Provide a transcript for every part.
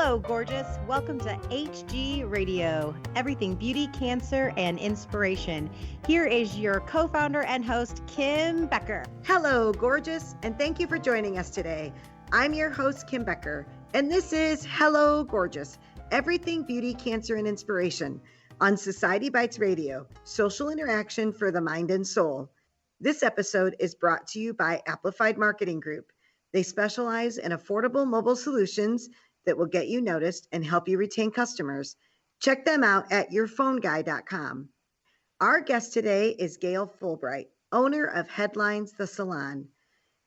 Hello, gorgeous. Welcome to HG Radio, everything beauty, cancer, and inspiration. Here is your co-founder and host, Kim Becker. Hello, gorgeous, and thank you for joining us today. I'm your host, Kim Becker, and this is Hello, Gorgeous, everything beauty, cancer, and inspiration on Society Bites Radio, social interaction for the mind and soul. This episode is brought to you by Amplified Marketing Group. They specialize in affordable mobile solutions that will get you noticed and help you retain customers. Check them out at yourphoneguy.com. Our guest today is Gayle Fulbright, owner of Headlines The Salon.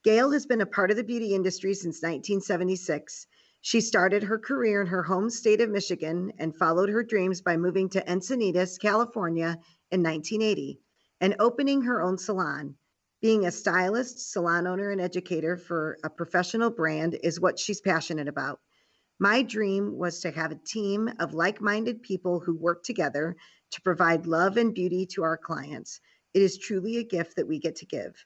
Gayle has been a part of the beauty industry since 1976. She started her career in her home state of Michigan and followed her dreams by moving to Encinitas, California in 1980 and opening her own salon. Being a stylist, salon owner, and educator for a professional brand is what she's passionate about. My dream was to have a team of like-minded people who work together to provide love and beauty to our clients. It is truly a gift that we get to give.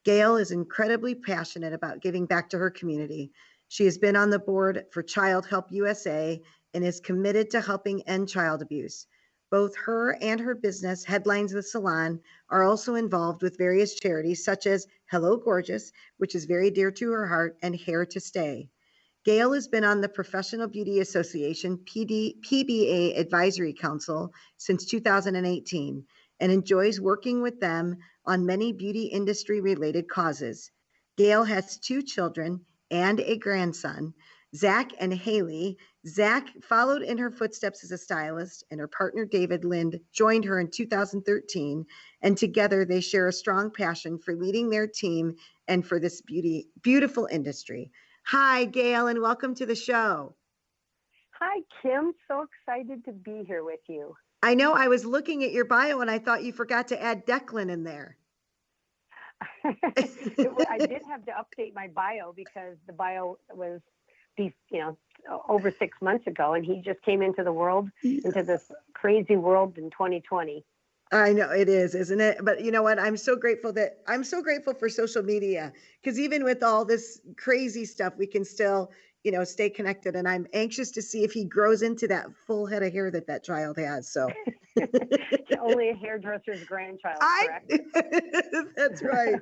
Gayle is incredibly passionate about giving back to her community. She has been on the board for Child Help USA and is committed to helping end child abuse. Both her and her business, Headlines The Salon, are also involved with various charities such as Hello Gorgeous, which is very dear to her heart, and Hair to Stay. Gayle has been on the Professional Beauty Association PBA Advisory Council since 2018 and enjoys working with them on many beauty industry related causes. Gayle has 2 children and a grandson, Zach and Haley. Zach followed in her footsteps as a stylist, and her partner David Lind joined her in 2013, and together they share a strong passion for leading their team and for this beautiful industry. Hi, Gayle, and welcome to the show. Hi, Kim. So excited to be here with you. I know I was looking at your bio and I thought you forgot to add Declan in there. I did have to update my bio because the bio was, over 6 months ago, and he just came into the world, into this crazy world in 2020. I know it is, isn't it? But you know what? I'm so grateful for social media, because even with all this crazy stuff, we can still, stay connected. And I'm anxious to see if he grows into that full head of hair that child has. So only a hairdresser's grandchild, correct? That's right.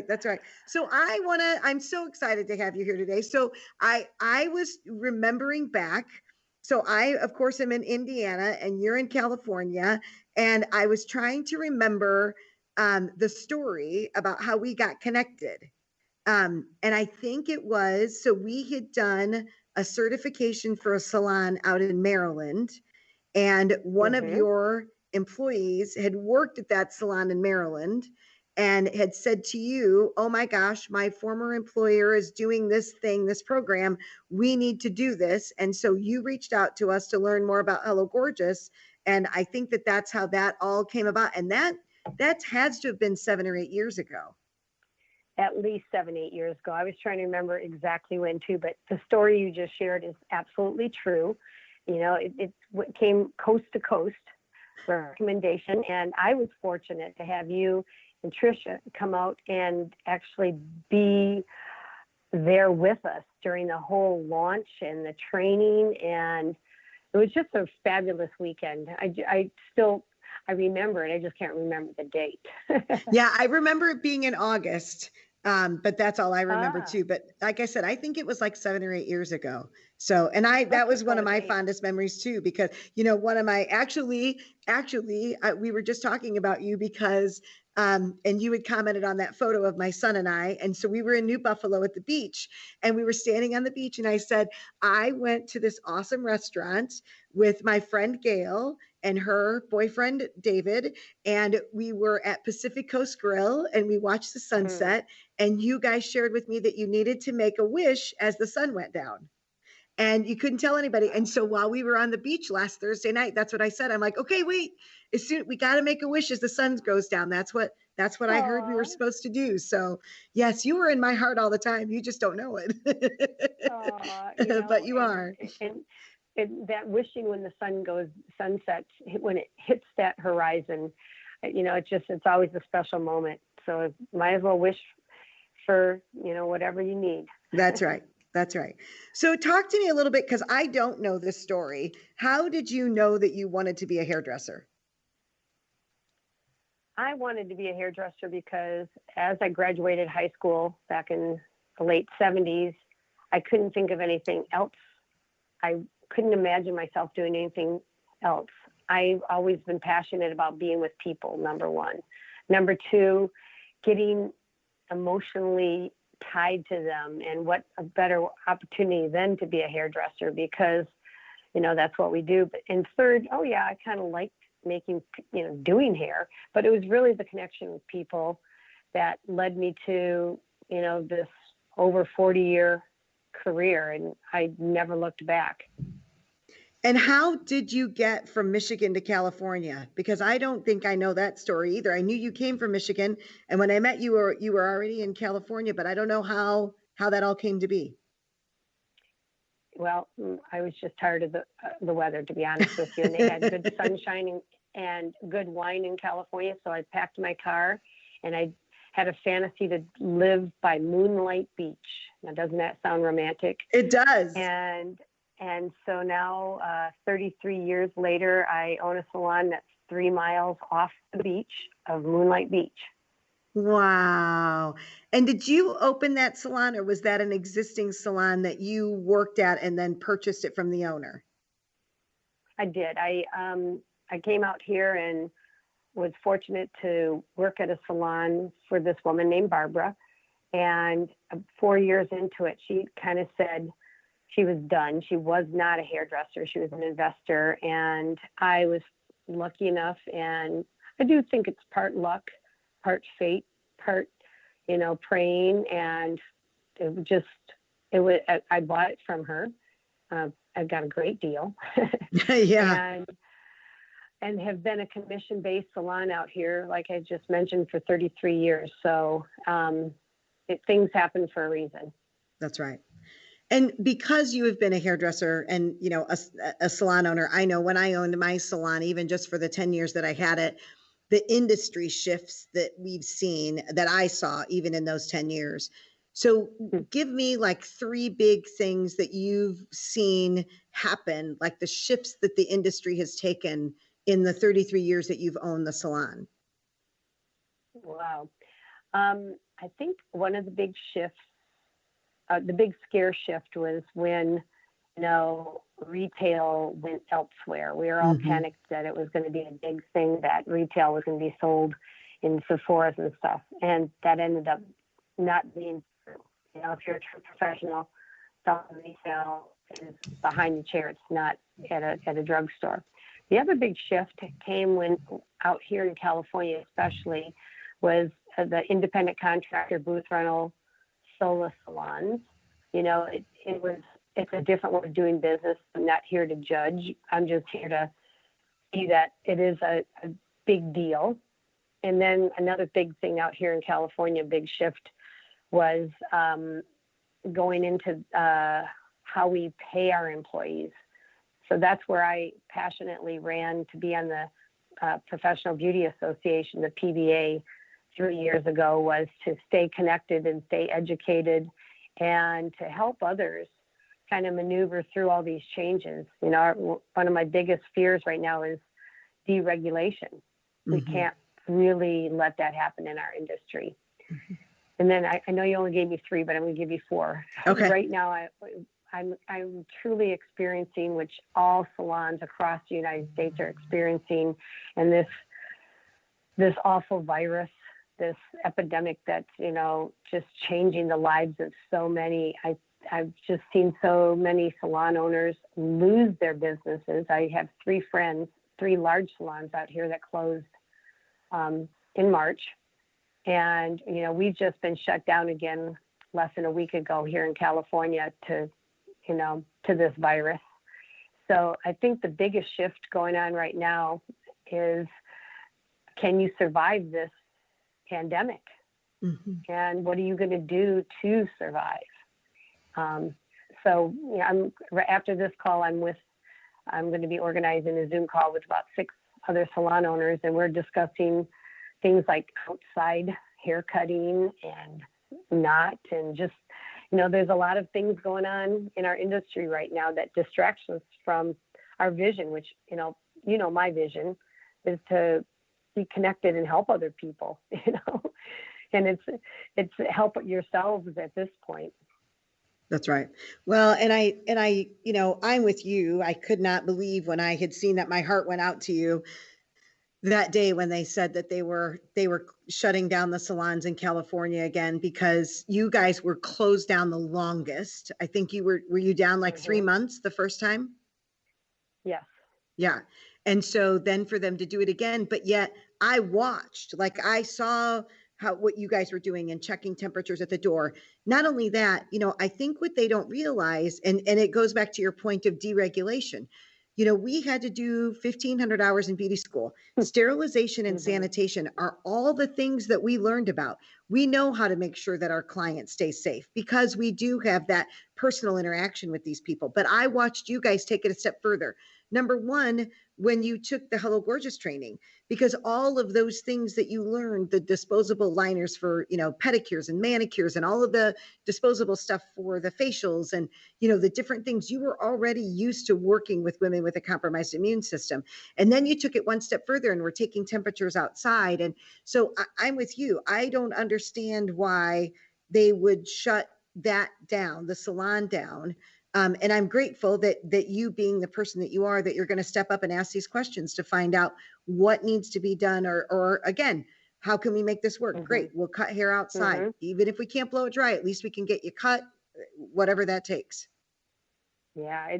That's right. So I'm so excited to have you here today. So I was remembering back. So I, of course, am in Indiana and you're in California. And I was trying to remember the story about how we got connected. And I think it was, so we had done a certification for a salon out in Maryland. And one of your employees had worked at that salon in Maryland and had said to you, oh my gosh, my former employer is doing this thing, this program, we need to do this. And so you reached out to us to learn more about Hello Gorgeous. And I think that's how that all came about. And that has to have been 7 or 8 years ago. At least 7, 8 years ago. I was trying to remember exactly when too, but the story you just shared is absolutely true. It came coast to coast for recommendation. And I was fortunate to have you and Tricia come out and actually be there with us during the whole launch and the training. And it was just a fabulous weekend. I remember it. I just can't remember the date. Yeah, I remember it being in August, but that's all I remember too. But like I said, I think it was like 7 or 8 years ago. So, and that was one of my fondest memories too, because, one of my, actually, we were just talking about you because, and you had commented on that photo of my son and I. And so we were in New Buffalo at the beach and we were standing on the beach. And I said, I went to this awesome restaurant with my friend Gayle and her boyfriend, David. And we were at Pacific Coast Grill and we watched the sunset. And you guys shared with me that you needed to make a wish as the sun went down. And you couldn't tell anybody. And so while we were on the beach last Thursday night, that's what I said. I'm like, okay, wait, we got to make a wish as the sun goes down. That's what I heard we were supposed to do. So yes, you were in my heart all the time. You just don't know it. But you are. And that wishing when the sun sets, when it hits that horizon, it's always a special moment. So might as well wish for, whatever you need. That's right. That's right. So talk to me a little bit, because I don't know this story. How did you know that you wanted to be a hairdresser? I wanted to be a hairdresser because as I graduated high school back in the late 70s, I couldn't think of anything else. I couldn't imagine myself doing anything else. I've always been passionate about being with people, number one. Number two, getting emotionally tied to them, and what a better opportunity than to be a hairdresser, because, that's what we do. And third, oh yeah, I kind of liked making, doing hair, but it was really the connection with people that led me to, this over 40-year career, and I never looked back. And how did you get from Michigan to California? Because I don't think I know that story either. I knew you came from Michigan, and when I met you, you were already in California, but I don't know how that all came to be. Well, I was just tired of the weather, to be honest with you. And they had good sunshine and good wine in California, so I packed my car, and I had a fantasy to live by Moonlight Beach. Now, doesn't that sound romantic? It does. And so now, 33 years later, I own a salon that's 3 miles off the beach of Moonlight Beach. Wow. And did you open that salon, or was that an existing salon that you worked at and then purchased it from the owner? I did. I came out here and was fortunate to work at a salon for this woman named Barbara. And 4 years into it, she kind of said she was done. She was not a hairdresser. She was an investor. And I was lucky enough, and I do think it's part luck, part fate, part, praying. And I bought it from her. I got a great deal. Yeah. And have been a commission-based salon out here, like I just mentioned, for 33 years. So things happen for a reason. That's right. And because you have been a hairdresser and, a salon owner, I know when I owned my salon, even just for the 10 years that I had it, the industry shifts that we've seen, that I saw even in those 10 years. So give me like 3 big things that you've seen happen, like the shifts that the industry has taken in the 33 years that you've owned the salon. Wow. I think one of the big shifts, the big scare shift, was when, retail went elsewhere. We were all panicked that it was going to be a big thing, that retail was going to be sold in Sephora's and stuff. And that ended up not being true. If you're a true professional, selling retail is behind the chair. It's not at a drugstore. The other big shift came when, out here in California especially, was the independent contractor, booth rental, solo salons. It's a different way of doing business. I'm not here to judge. I'm just here to see that it is a big deal. And then another big thing out here in California, big shift, was going into how we pay our employees. So that's where I passionately ran to be on the Professional Beauty Association, the PBA, 3 years ago, was to stay connected and stay educated and to help others kind of maneuver through all these changes. One of my biggest fears right now is deregulation. We can't really let that happen in our industry. And then I know you only gave me 3, but I'm going to give you 4. Okay. Right now, I'm truly experiencing, which all salons across the United States are experiencing, and this awful virus, this epidemic that's, just changing the lives of so many. I've just seen so many salon owners lose their businesses. I have 3 friends, 3 large salons out here that closed in March. And, we've just been shut down again less than a week ago here in California to this virus. So I think the biggest shift going on right now is, can you survive this pandemic? And what are you going to do to survive? After this call, I'm going to be organizing a Zoom call with about 6 other salon owners, and we're discussing things like outside hair cutting and not, and just, there's a lot of things going on in our industry right now that distracts us from our vision, which, my vision is to be connected and help other people, and it's help yourselves at this point. That's right. Well, and I, I'm with you. I could not believe when I had seen that, my heart went out to you that day when they said that they were shutting down the salons in California again, because you guys were closed down the longest. I think were you down like 3 months the first time? Yes. Yeah. And so then for them to do it again, but yet I watched, like I saw what you guys were doing and checking temperatures at the door. Not only that, I think what they don't realize, and it goes back to your point of deregulation. We had to do 1,500 hours in beauty school. Sterilization and sanitation are all the things that we learned about. We know how to make sure that our clients stay safe because we do have that personal interaction with these people. But I watched you guys take it a step further. Number one, when you took the Hello Gorgeous training, because all of those things that you learned, the disposable liners for, pedicures and manicures and all of the disposable stuff for the facials and, the different things, you were already used to working with women with a compromised immune system. And then you took it one step further and we're taking temperatures outside. And so I'm with you. I don't understand why they would shut that down, the salon down. And I'm grateful that you, being the person that you are, that you're going to step up and ask these questions to find out what needs to be done, or again, how can we make this work? Great, we'll cut hair outside. Even if we can't blow it dry, at least we can get you cut, whatever that takes. Yeah,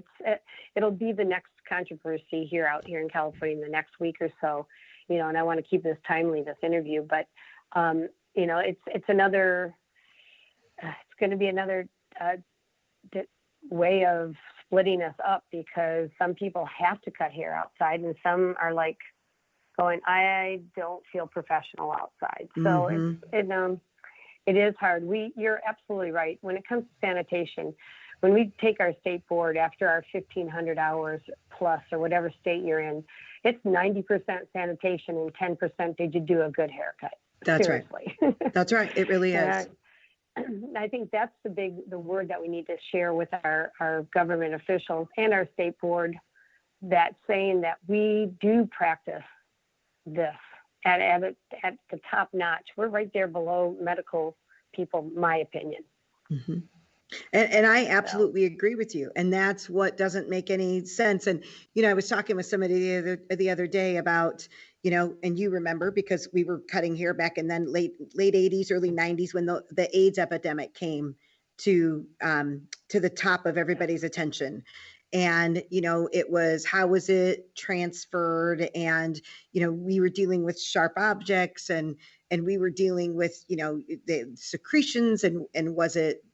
it'll be the next controversy out here in California in the next week or so, and I want to keep this timely, this interview, but it's going to be another way of splitting us up, because some people have to cut hair outside and some are like going, I don't feel professional outside. So it is hard. You're absolutely right. When it comes to sanitation, when we take our state board after our 1,500 hours plus, or whatever state you're in, it's 90% sanitation and 10% did you do a good haircut. That's Seriously. Right. That's right. It really is. I think that's the word that we need to share with our government officials and our state board, that saying that we do practice this at the top notch. We're right there below medical people, my opinion. Mm-hmm. And I absolutely agree with you. And that's what doesn't make any sense. And, I was talking with somebody the other day about, and you remember, because we were cutting hair back in then late 80s, early 90s, when the AIDS epidemic came to the top of everybody's attention. And, it was, how was it transferred? And, we were dealing with sharp objects and we were dealing with, the secretions and was it,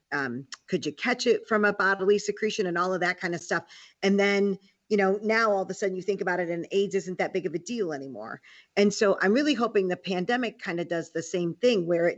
could you catch it from a bodily secretion and all of that kind of stuff. And then, now all of a sudden you think about it and AIDS isn't that big of a deal anymore. And so I'm really hoping the pandemic kind of does the same thing, where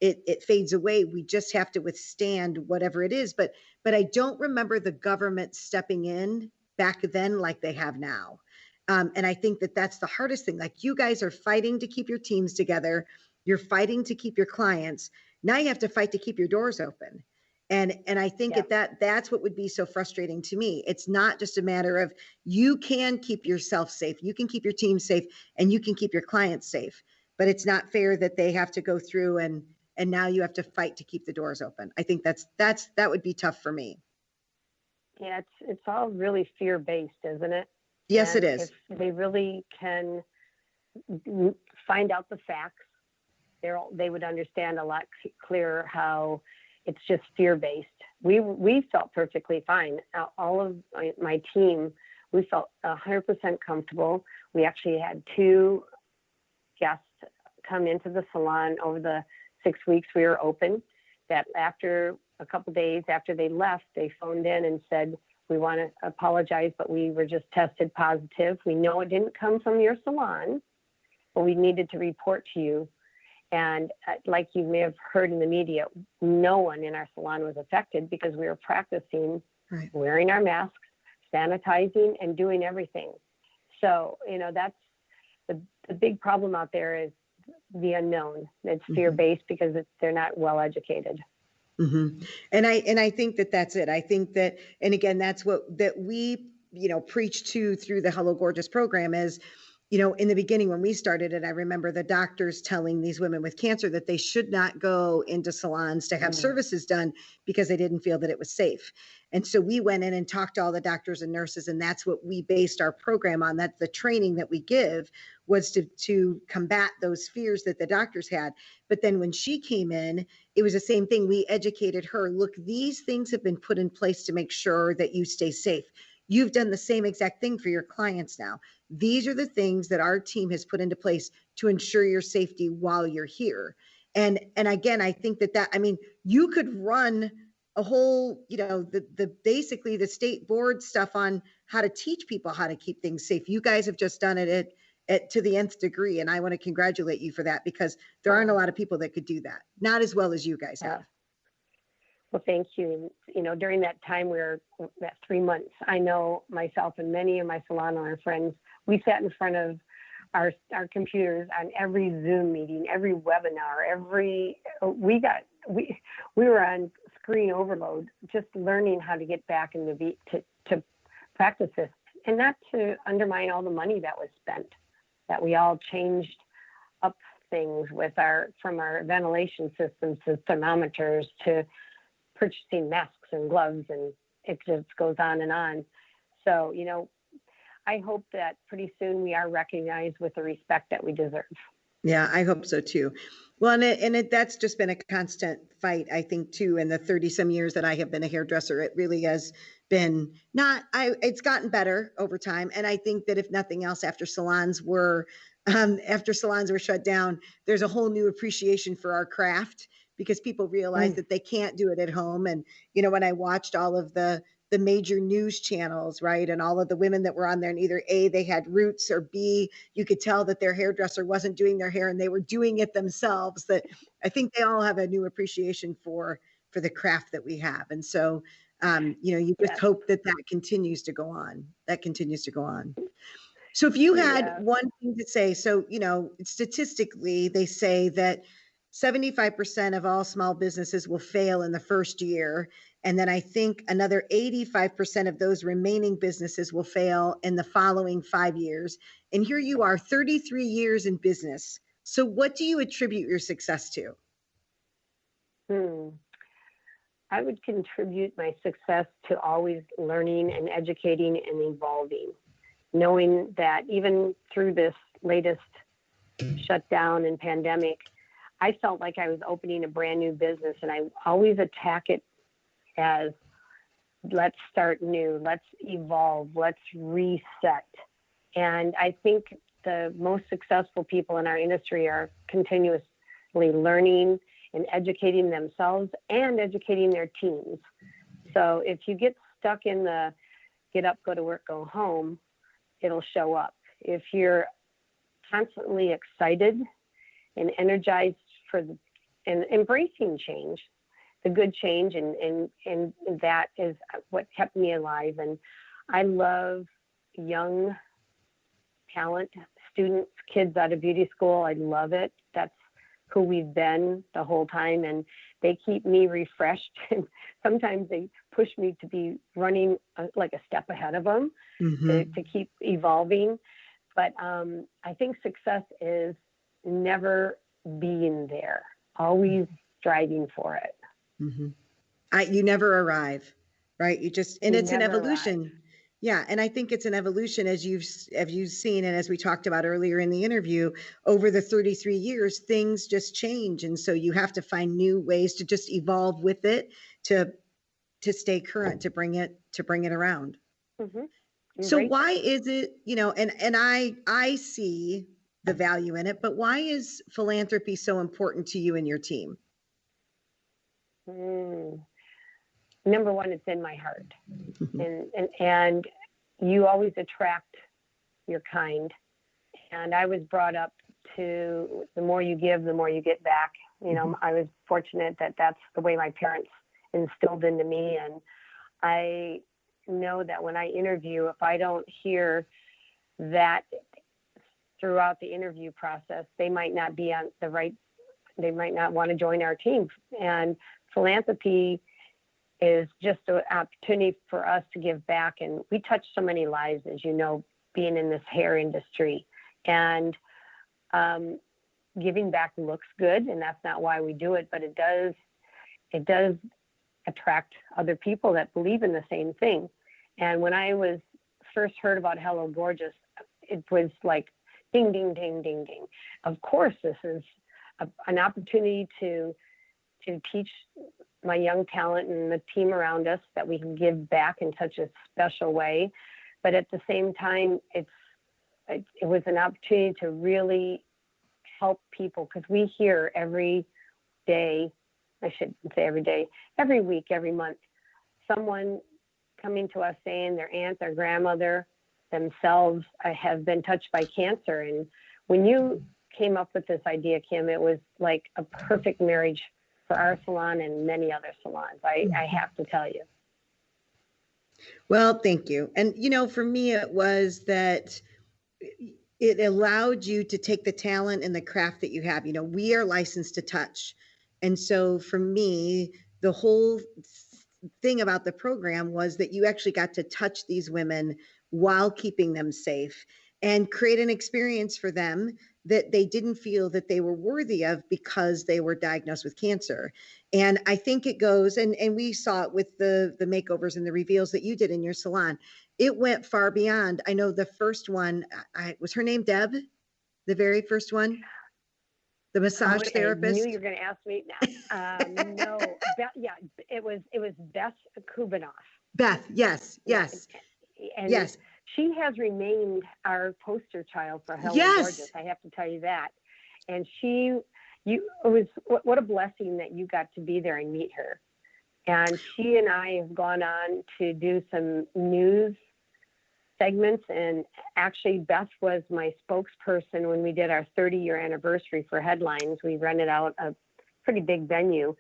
it fades away. We just have to withstand whatever it is. But I don't remember the government stepping in back then like they have now. And I think that's the hardest thing. Like, you guys are fighting to keep your teams together. You're fighting to keep your clients. Now you have to fight to keep your doors open. And I think that's what would be so frustrating to me. It's not just a matter of, you can keep yourself safe, you can keep your team safe, and you can keep your clients safe. But it's not fair that they have to go through and now you have to fight to keep the doors open. I think that would be tough for me. Yeah, it's all really fear-based, isn't it? Yes, and it is. If they really can find out the facts, they would understand a lot clearer how it's just fear-based. We felt perfectly fine. All of my team, we felt 100% comfortable. We actually had 2 guests come into the salon over the 6 weeks we were open, that after a couple days after they left, they phoned in and said, we want to apologize, but we were just tested positive. We know it didn't come from your salon, but we needed to report to you. And like you may have heard in the media, no one in our salon was affected because we were practicing wearing our masks, sanitizing, and doing everything. So, that's the big problem out there, is the unknown. It's fear-based because they're not well educated. Mm-hmm. And I think that that's it. I think that, and again, that's what that we, preach to through the Hello Gorgeous program is, in the beginning when we started it, I remember the doctors telling these women with cancer that they should not go into salons to have services done because they didn't feel that it was safe. And so we went in and talked to all the doctors and nurses, and that's what we based our program on. That the training that we give was to combat those fears that the doctors had. But then when she came in, it was the same thing. We educated her. Look, these things have been put in place to make sure that you stay safe. You've done the same exact thing for your clients now. These are the things that our team has put into place to ensure your safety while you're here. And again, I think that I mean, you could run a whole, the basically the state board stuff on how to teach people how to keep things safe. You guys have just done it at to the nth degree, and I want to congratulate you for that, because there aren't a lot of people that could do that, not as well as you guys have. Well, thank you. During that time, that 3 months, I know myself and many of my salon owner friends, we sat in front of our computers on every Zoom meeting, every webinar, we were on screen overload, just learning how to get back into to practice this, and not to undermine all the money that was spent, that we all changed up things from our ventilation systems to thermometers to purchasing masks and gloves, and it just goes on and on. So, I hope that pretty soon we are recognized with the respect that we deserve. Yeah, I hope so too. Well, and that's just been a constant fight, I think, too. In the 30 some years that I have been a hairdresser, it really has been it's gotten better over time. And I think that if nothing else, after salons were shut down, there's a whole new appreciation for our craft, because people realize that they can't do it at home. And, when I watched all of the major news channels, right, and all of the women that were on there, and either A, they had roots, or B, you could tell that their hairdresser wasn't doing their hair and they were doing it themselves, that I think they all have a new appreciation for the craft that we have. And so, you just hope that continues to go on. So if you had one thing to say, so, statistically, they say that 75% of all small businesses will fail in the first year. And then I think another 85% of those remaining businesses will fail in the following 5 years. And here you are, 33 years in business. So what do you attribute your success to? I would contribute my success to always learning and educating and evolving, knowing that even through this latest shutdown and pandemic, I felt like I was opening a brand new business, and I always attack it as, let's start new, let's evolve, let's reset. And I think the most successful people in our industry are continuously learning and educating themselves and educating their teams. So if you get stuck in the get up, go to work, go home, it'll show up. If you're constantly excited and energized and embracing change, the good change, and that is what kept me alive. And I love young talent, students, kids out of beauty school. I love it. That's who we've been the whole time, and they keep me refreshed. And sometimes they push me to be running like a step ahead of them, to keep evolving. But I think success is never being there, always striving for it. You never arrive, right? It's an evolution. Arrive. Yeah. And I think it's an evolution, as you've seen, and as we talked about earlier in the interview, over the 33 years, things just change. And so you have to find new ways to just evolve with it, to stay current, to bring it around. So why is it, and I see the value in it, but why is philanthropy so important to you and your team? Number one, it's in my heart, and you always attract your kind. And I was brought up to, the more you give, the more you get back. I was fortunate that that's the way my parents instilled into me. And I know that when I interview, if I don't hear that throughout the interview process, they might not be on the right, they might not want to join our team. And philanthropy is just an opportunity for us to give back. And we touch so many lives, as you know, being in this hair industry. And giving back looks good, and that's not why we do it, but it does attract other people that believe in the same thing. And when I was first heard about Hello Gorgeous, it was like ding, ding, ding, ding, ding. Of course, this is an opportunity to teach my young talent and the team around us that we can give back in such a special way. But at the same time, it was an opportunity to really help people, because we hear every day, I shouldn't say every day, every week, every month, someone coming to us saying their aunt, their grandmother, themselves have been touched by cancer. And when you came up with this idea, Kim, it was like a perfect marriage for our salon and many other salons. I have to tell you. Well, thank you. And, for me, it was that it allowed you to take the talent and the craft that you have. We are licensed to touch. And so for me, the whole thing about the program was that you actually got to touch these women while keeping them safe and create an experience for them that they didn't feel that they were worthy of because they were diagnosed with cancer. And I think it goes, and we saw it with the makeovers and the reveals that you did in your salon. It went far beyond. I know the first one, was her name Deb? The very first one? The massage therapist? I knew you were going to ask me. No, it was Beth Kubanoff. Beth, yes. And yes. She has remained our poster child for Hello Gorgeous. I have to tell you that. And what a blessing that you got to be there and meet her. And she and I have gone on to do some news segments. And actually, Beth was my spokesperson when we did our 30-year anniversary for Headlines. We rented out a pretty big venue,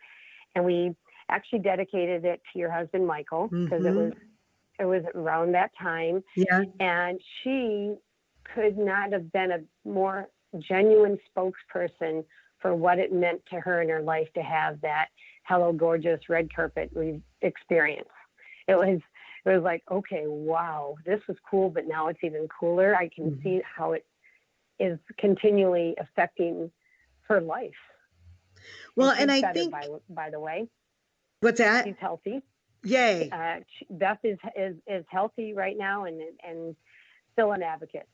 and we actually dedicated it to your husband, Michael, because it was around that time. Yeah. And she could not have been a more genuine spokesperson for what it meant to her in her life to have that Hello Gorgeous red carpet experience. It was like, okay, wow, this was cool, but now it's even cooler. I can see how it is continually affecting her life. Well, and I better, think, by the way, what's that? She's healthy. Yay. Beth is healthy right now and still an advocate.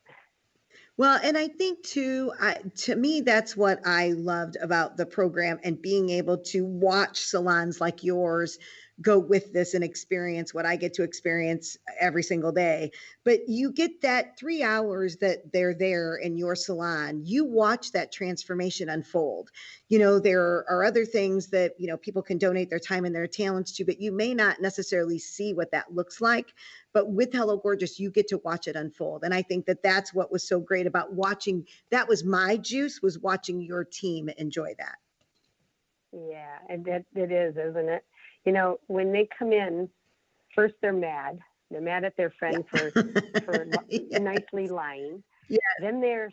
Well, and I think too, to me, that's what I loved about the program, and being able to watch salons like yours go with this and experience what I get to experience every single day. But you get that 3 hours that they're there in your salon, you watch that transformation unfold. There are other things that, people can donate their time and their talents to, but you may not necessarily see what that looks like. But with Hello Gorgeous, you get to watch it unfold. And I think that that's what was so great about watching. That was my juice, was watching your team enjoy that. Yeah, and it is, isn't it? When they come in, first they're mad. They're mad at their friend for yes. nicely lying. Yes. Then they're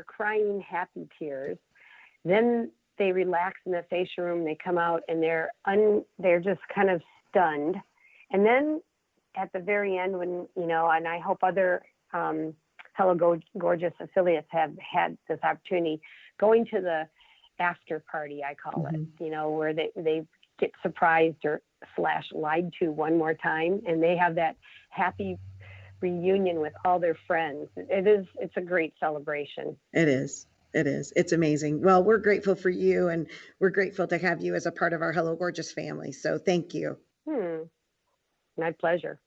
crying happy tears. Then they relax in the facial room. They come out and they're just kind of stunned. And then at the very end, when and I hope other Hello Gorgeous affiliates have had this opportunity, going to the after party, I call it, where they get surprised or / lied to one more time, and they have that happy reunion with all their friends. It's a great celebration. It is. It's amazing. Well, we're grateful for you, and we're grateful to have you as a part of our Hello Gorgeous family. So thank you. My pleasure.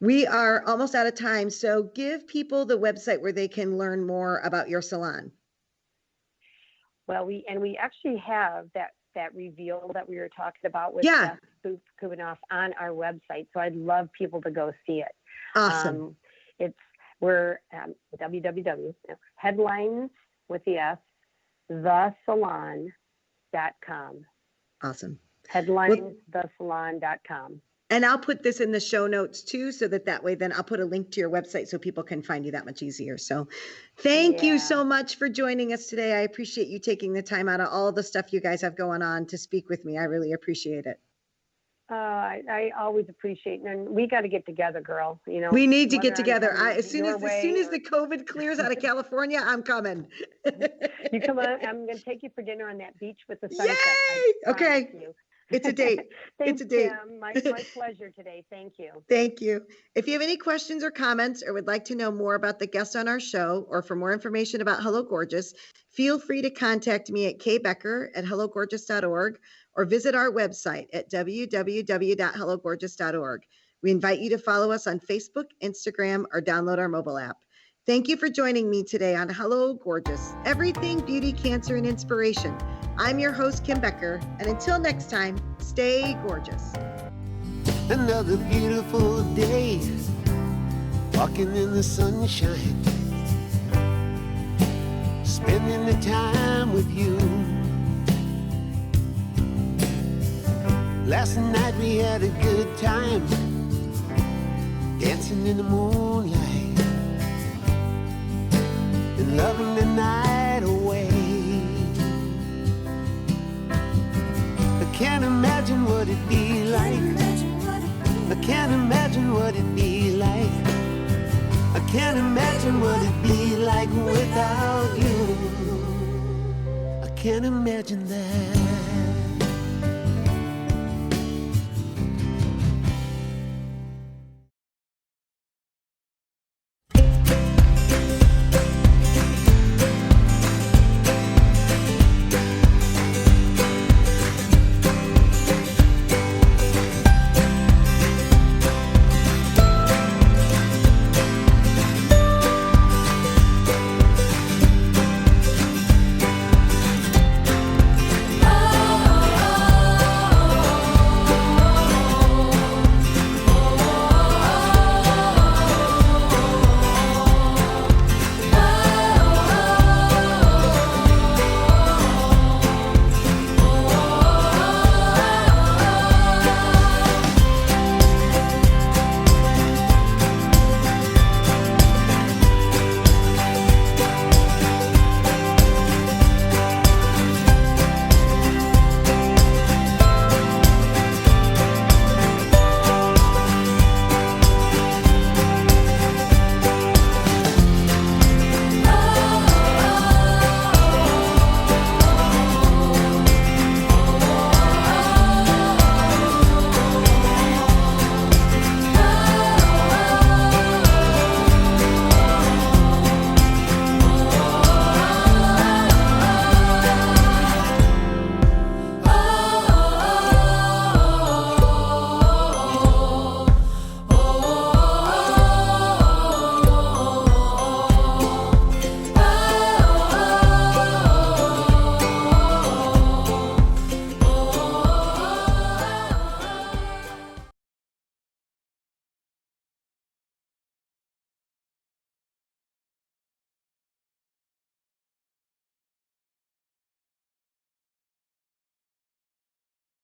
We are almost out of time. So give people the website where they can learn more about your salon. Well, we actually have that reveal that we were talking about with Beth Kubanoff on our website. So I'd love people to go see it. Awesome. We're www.headlines with the S, thesalon.com. Awesome. Headlines, thesalon.com. And I'll put this in the show notes too, so that way then I'll put a link to your website so people can find you that much easier. So thank you so much for joining us today. I appreciate you taking the time out of all the stuff you guys have going on to speak with me. I really appreciate it. I always appreciate it. And we got to get together, girl. You know, we need to get together. As soon as the COVID clears out of California, I'm coming. You come on. I'm going to take you for dinner on that beach with the sunset. Yay! Okay. It's a date. Thanks, it's a date. Kim. My pleasure today. Thank you. Thank you. If you have any questions or comments or would like to know more about the guest on our show or for more information about Hello Gorgeous, feel free to contact me at kbecker@hellogorgeous.org or visit our website at www.hellogorgeous.org. We invite you to follow us on Facebook, Instagram, or download our mobile app. Thank you for joining me today on Hello Gorgeous, everything beauty, cancer, and inspiration. I'm your host, Kim Becker, and until next time, stay gorgeous. Another beautiful day, walking in the sunshine, spending the time with you. Last night we had a good time, dancing in the moonlight, and loving the night away. I can't imagine what it'd be like. I can't imagine what it'd be like. I can't imagine what it'd be like without you. I can't imagine that.